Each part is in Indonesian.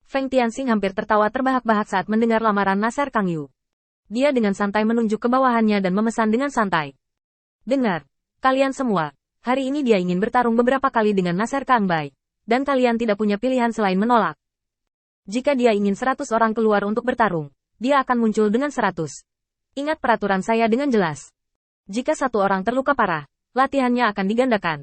Feng Tianxing hampir tertawa terbahak-bahak saat mendengar lamaran Nasser Kang Yu. Dia dengan santai menunjuk ke bawahannya dan memesan dengan santai. Dengar, kalian semua, hari ini dia ingin bertarung beberapa kali dengan Nasser Kang Bai, dan kalian tidak punya pilihan selain menolak. Jika dia ingin 100 orang keluar untuk bertarung, dia akan muncul dengan 100. Ingat peraturan saya dengan jelas. Jika 1 orang terluka parah, latihannya akan digandakan.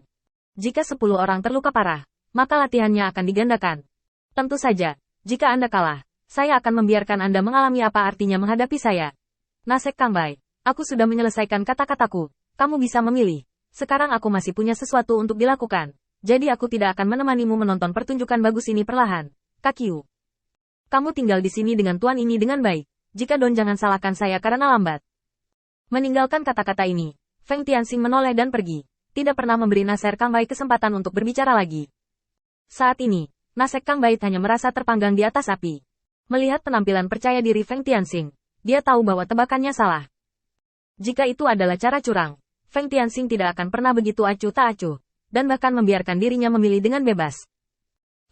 Jika 10 orang terluka parah, maka latihannya akan digandakan. Tentu saja, jika Anda kalah, saya akan membiarkan Anda mengalami apa artinya menghadapi saya. Nasser Kang Bai, aku sudah menyelesaikan kata-kataku, kamu bisa memilih. Sekarang aku masih punya sesuatu untuk dilakukan, jadi aku tidak akan menemanimu menonton pertunjukan bagus ini perlahan. Kakyu. Kamu tinggal di sini dengan tuan ini dengan baik. Jika Don jangan salahkan saya karena lambat. Meninggalkan kata-kata ini, Feng Tianxing menoleh dan pergi. Tidak pernah memberi Nasser Kang Bai kesempatan untuk berbicara lagi. Saat ini, Nasser Kang Bai hanya merasa terpanggang di atas api. Melihat penampilan percaya diri Feng Tianxing, dia tahu bahwa tebakannya salah. Jika itu adalah cara curang, Feng Tianxing tidak akan pernah begitu acuh tak acuh, dan bahkan membiarkan dirinya memilih dengan bebas.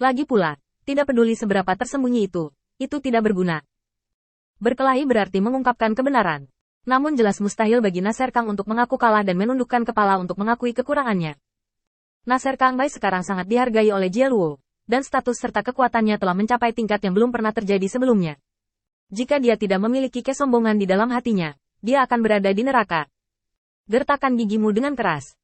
Lagi pula, tidak peduli seberapa tersembunyi itu tidak berguna. Berkelahi berarti mengungkapkan kebenaran. Namun jelas mustahil bagi Nasser Kang untuk mengaku kalah dan menundukkan kepala untuk mengakui kekurangannya. Nasser Kang Bai sekarang sangat dihargai oleh Jie Luo, dan status serta kekuatannya telah mencapai tingkat yang belum pernah terjadi sebelumnya. Jika dia tidak memiliki kesombongan di dalam hatinya, dia akan berada di neraka. Gertakkan gigimu dengan keras.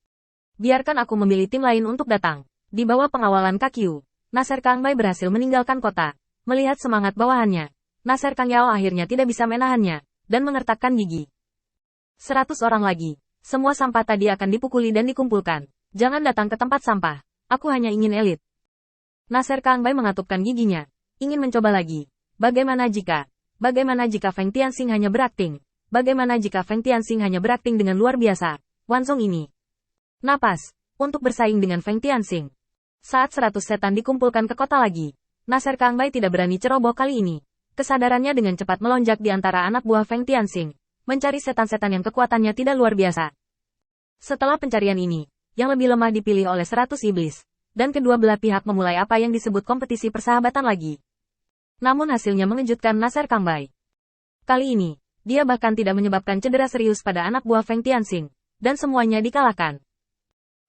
Biarkan aku memilih tim lain untuk datang. Di bawah pengawalan Kakyu, Nasser Kang Bai berhasil meninggalkan kota. Melihat semangat bawahannya, Nasser Kang Yao akhirnya tidak bisa menahannya, dan mengertakkan gigi. 100 orang lagi. Semua sampah tadi akan dipukuli dan dikumpulkan. Jangan datang ke tempat sampah. Aku hanya ingin elit. Nasser Kang Bai mengatupkan giginya. Ingin mencoba lagi. Bagaimana jika Feng Tianxing hanya berakting? Bagaimana jika Feng Tianxing hanya berakting dengan luar biasa? Wanzong ini. Napas. Untuk bersaing dengan Feng Tianxing. Saat 100 setan dikumpulkan ke kota lagi, Nasser Kang Bai tidak berani ceroboh kali ini. Kesadarannya dengan cepat melonjak di antara anak buah Feng Tianxing, mencari setan-setan yang kekuatannya tidak luar biasa. Setelah pencarian ini, yang lebih lemah dipilih oleh 100 iblis, dan kedua belah pihak memulai apa yang disebut kompetisi persahabatan lagi. Namun hasilnya mengejutkan Nasser Kang Bai. Kali ini, dia bahkan tidak menyebabkan cedera serius pada anak buah Feng Tianxing, dan semuanya dikalahkan.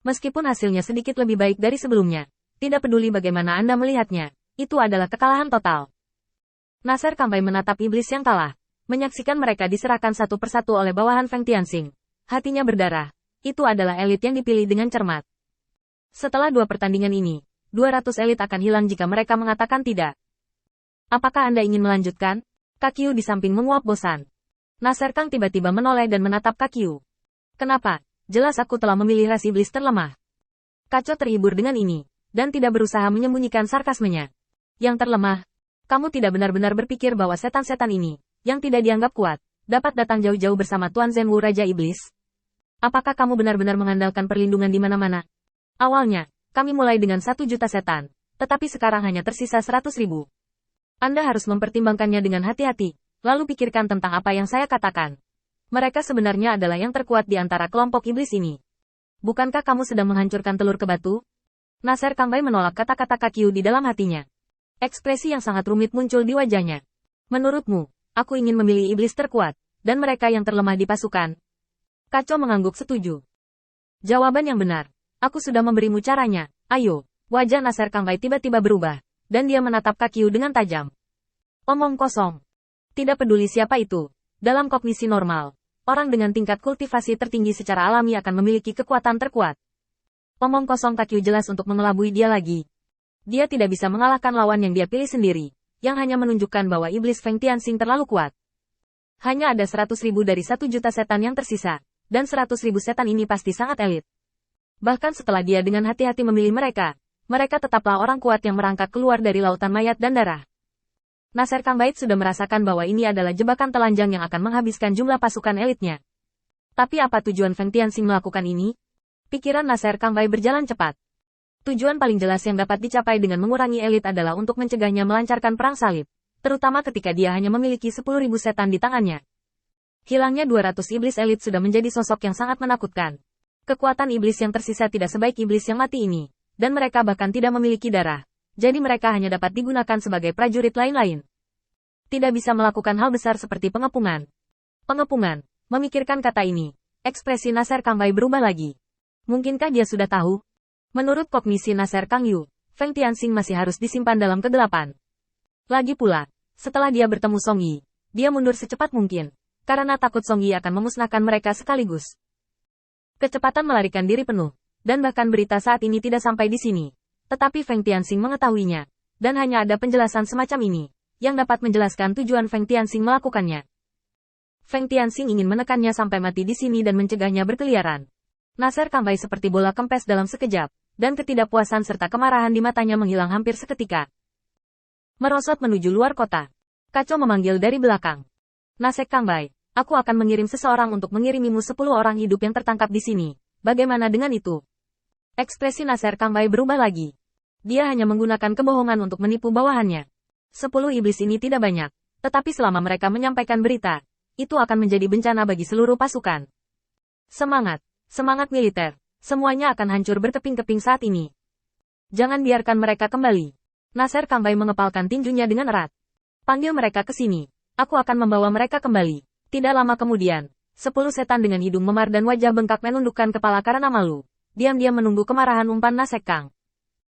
Meskipun hasilnya sedikit lebih baik dari sebelumnya, tidak peduli bagaimana Anda melihatnya, itu adalah kekalahan total. Nasser Kang Bai menatap iblis yang kalah, menyaksikan mereka diserahkan satu persatu oleh bawahan Feng Tianxing. Hatinya berdarah, itu adalah elit yang dipilih dengan cermat. Setelah 2 pertandingan ini, 200 elit akan hilang jika mereka mengatakan tidak. Apakah Anda ingin melanjutkan? Kakyu di samping menguap bosan. Nasser Kang tiba-tiba menoleh dan menatap Kakyu. Kenapa? Jelas aku telah memilih ras iblis terlemah. Kaco terhibur dengan ini, dan tidak berusaha menyembunyikan sarkasmenya. Yang terlemah. Kamu tidak benar-benar berpikir bahwa setan-setan ini, yang tidak dianggap kuat, dapat datang jauh-jauh bersama Tuan Zhenwu Raja Iblis? Apakah kamu benar-benar mengandalkan perlindungan di mana-mana? Awalnya, kami mulai dengan 1 juta setan, tetapi sekarang hanya tersisa 100.000. Anda harus mempertimbangkannya dengan hati-hati, lalu pikirkan tentang apa yang saya katakan. Mereka sebenarnya adalah yang terkuat di antara kelompok iblis ini. Bukankah kamu sedang menghancurkan telur ke batu? Nasser Kang Bai menolak kata-kata Kakyu di dalam hatinya. Ekspresi yang sangat rumit muncul di wajahnya. Menurutmu, aku ingin memilih iblis terkuat, dan mereka yang terlemah di pasukan. Kaco mengangguk setuju. Jawaban yang benar. Aku sudah memberimu caranya. Ayo. Wajah Nasser Kang Bai tiba-tiba berubah, dan dia menatap Kakyu dengan tajam. Omong kosong. Tidak peduli siapa itu. Dalam kognisi normal, orang dengan tingkat kultivasi tertinggi secara alami akan memiliki kekuatan terkuat. Omong kosong. Kakyu jelas untuk mengelabui dia lagi. Dia tidak bisa mengalahkan lawan yang dia pilih sendiri, yang hanya menunjukkan bahwa iblis Feng Tianxing terlalu kuat. Hanya ada 100.000 dari 1 juta setan yang tersisa, dan 100.000 setan ini pasti sangat elit. Bahkan setelah dia dengan hati-hati memilih mereka tetaplah orang kuat yang merangkak keluar dari lautan mayat dan darah. Nasser Kang Bai sudah merasakan bahwa ini adalah jebakan telanjang yang akan menghabiskan jumlah pasukan elitnya. Tapi apa tujuan Feng Tianxing melakukan ini? Pikiran Nasser Kang Bai berjalan cepat. Tujuan paling jelas yang dapat dicapai dengan mengurangi elit adalah untuk mencegahnya melancarkan perang salib, terutama ketika dia hanya memiliki 10.000 setan di tangannya. Hilangnya 200 iblis elit sudah menjadi sosok yang sangat menakutkan. Kekuatan iblis yang tersisa tidak sebaik iblis yang mati ini, dan mereka bahkan tidak memiliki darah. jadi mereka hanya dapat digunakan sebagai prajurit lain-lain. Tidak bisa melakukan hal besar seperti pengepungan. Pengepungan, memikirkan kata ini, ekspresi Nasser Kangbai berubah lagi. Mungkinkah dia sudah tahu? Menurut kognisi Nasser Kangyu, Feng Tianxing masih harus disimpan dalam kegelapan. Lagi pula, setelah dia bertemu Song Yi, dia mundur secepat mungkin, karena takut Song Yi akan memusnahkan mereka sekaligus. Kecepatan melarikan diri penuh, dan bahkan berita saat ini tidak sampai di sini. Tetapi Feng Tianxing mengetahuinya, dan hanya ada penjelasan semacam ini, yang dapat menjelaskan tujuan Feng Tianxing melakukannya. Feng Tianxing ingin menekannya sampai mati di sini dan mencegahnya berkeliaran. Nasser Kangbai seperti bola kempes dalam sekejap, dan ketidakpuasan serta kemarahan di matanya menghilang hampir seketika. Merosot menuju luar kota. Kaco memanggil dari belakang. Nasser Kangbai, aku akan mengirim seseorang untuk mengirimimu 10 orang hidup yang tertangkap di sini. Bagaimana dengan itu? Ekspresi Nasser Kangbai berubah lagi. Dia hanya menggunakan kebohongan untuk menipu bawahannya. 10 iblis ini tidak banyak, tetapi selama mereka menyampaikan berita, itu akan menjadi bencana bagi seluruh pasukan. Semangat! Semangat militer, semuanya akan hancur berkeping-keping saat ini. Jangan biarkan mereka kembali. Nasser Kangbai mengepalkan tinjunya dengan erat. Panggil mereka ke sini. Aku akan membawa mereka kembali. Tidak lama kemudian, 10 setan dengan hidung memar dan wajah bengkak menundukkan kepala karena malu. Diam-diam menunggu kemarahan umpan Nasser Kang.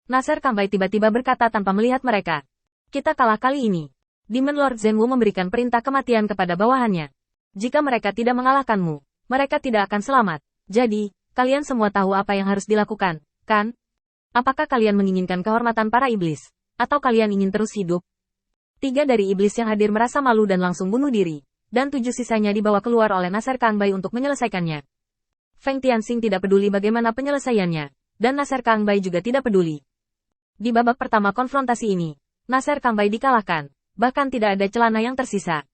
Nasser Kangbai tiba-tiba berkata tanpa melihat mereka. Kita kalah kali ini. Demon Lord Zhenwu memberikan perintah kematian kepada bawahannya. Jika mereka tidak mengalahkanmu, mereka tidak akan selamat. Jadi, kalian semua tahu apa yang harus dilakukan, kan? Apakah kalian menginginkan kehormatan para iblis? Atau kalian ingin terus hidup? 3 dari iblis yang hadir merasa malu dan langsung bunuh diri, dan 7 sisanya dibawa keluar oleh Nasser Kangbai untuk menyelesaikannya. Feng Tianxing tidak peduli bagaimana penyelesaiannya, dan Nasser Kangbai juga tidak peduli. Di babak pertama konfrontasi ini, Nasser Kangbai dikalahkan, bahkan tidak ada celana yang tersisa.